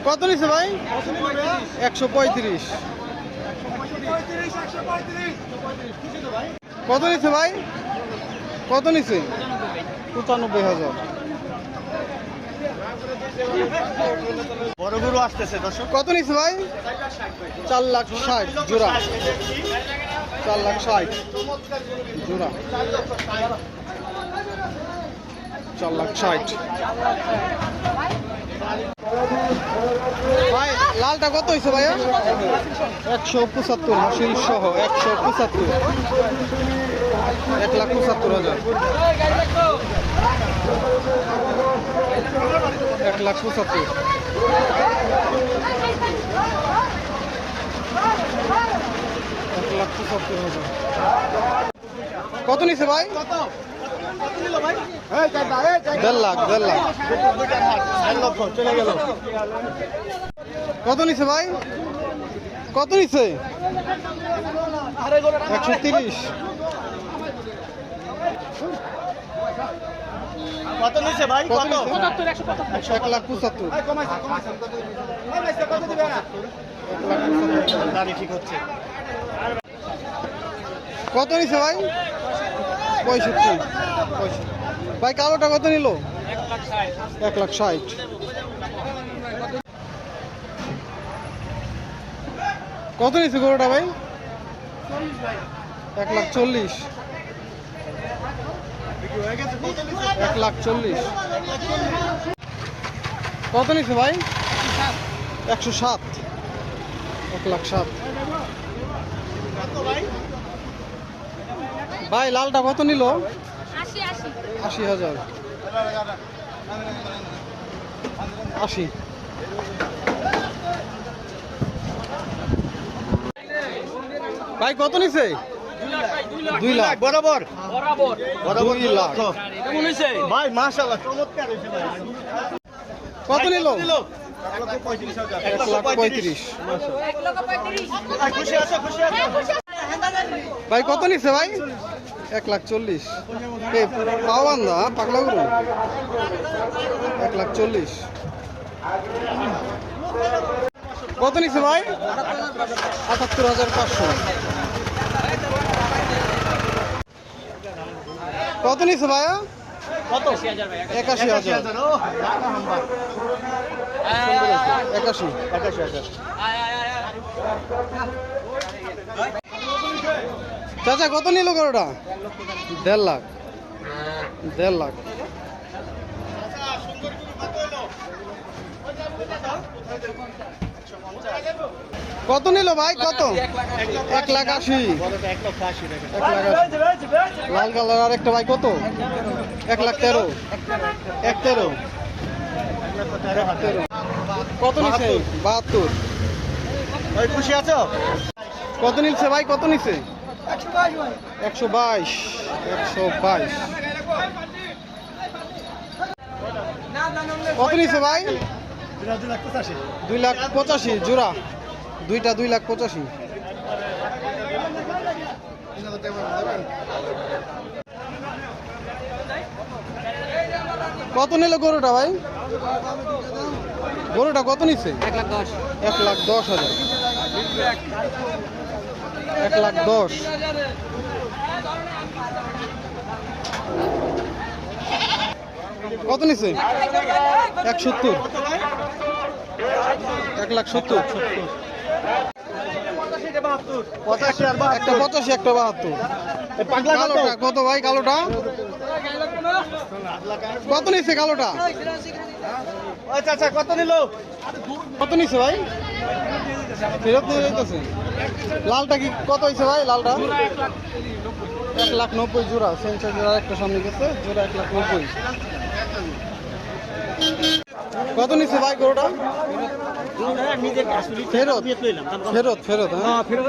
কত নিছে ভাই? 135। কত নিছে ভাই? কত নিছে? 95,000। বড় গরু আসতেছে দর্শক। কত নিছে ভাই? 4,60,000 জোড়া। 4,60,000 জোড়া। 4,60,000। ভাই লালটা কত হয়েছে ভাইয়া? 175 হাসিল সহ 175। 1,75,000। 1,75,000। কত নিছে ভাই? 1.5 লাখ। 1.5 লাখ। চলে গেল। কত নিছে ভাই? কত নিছে? 130। কত নিছে ভাই? কত কত? নিছে? 1,75,000। দাঁড়ি ঠিক হচ্ছে। কত নিছে ভাই? 65। ভাই কালোটা কত নিল? 1,60,000। কত নিছে গরুটা ভাই? 1,40,000। 1,40,000। কত নিছে ভাই? 107। 1,07,000। ভাই লালটা কত নিল? 80,000। 80। ভাই কত নিছে? 2 লাখ। বরাবর 2 লাখ। ভাই মাশাআল্লাহ চমৎকার হয়েছে ভাই। কত নিল? 1,35,000। খুশি আছো? খুশি আছো? ভাই কত নিছে ভাই? 1,40,000। পাও বান্ধা পাগলা গরু। 1,40,000। কত নিছে ভাই? 78,500। কত নিছে ভাইয়া? কত? 81,000। ও টাকা হাম্বা। 81। 81,000। চাচা কত নিল গরুটা? 1.5 লাখ। 1.5 লাখ। কত নিল ভাই? কত? 1,80,000। 1,80,000 টাকা। 1,80,000। লাল কালার আর একটা ভাই কত? 1,13,000। 1,13,000। কত নিছে? 72। ভাই খুশি আছো? কত নিচ্ছে ভাই? কত নিচ্ছে? 122। 122। কত নিচ্ছে ভাই? 2,85,000 জোড়া। দুইটা 2,85,000। কত নিল গরুটা ভাই? গরুটা কত নিচ্ছে? 1,10,000। 1,10,000। কত নিচ্ছে? 170। 1,70,000। 85 আর একটা 85 একটা 72। কালোটা কত ভাই? কালোটা কত নিচ্ছে? কালোটা আচ্ছা আচ্ছা কত নিল? কত নিচ্ছে ভাই? ফেরত নিয়ে যাইতেছে। লালটা কি কত হয়েছে ভাই? লালটা 1,90,000 জোড়া। সেন্সার জোড়া একটা সামনে গেছে, জোড়া 1,90,000। কত নিচ্ছে ভাই গরুটা? ফেরত ফেরত ফেরত। হ্যাঁ ফেরত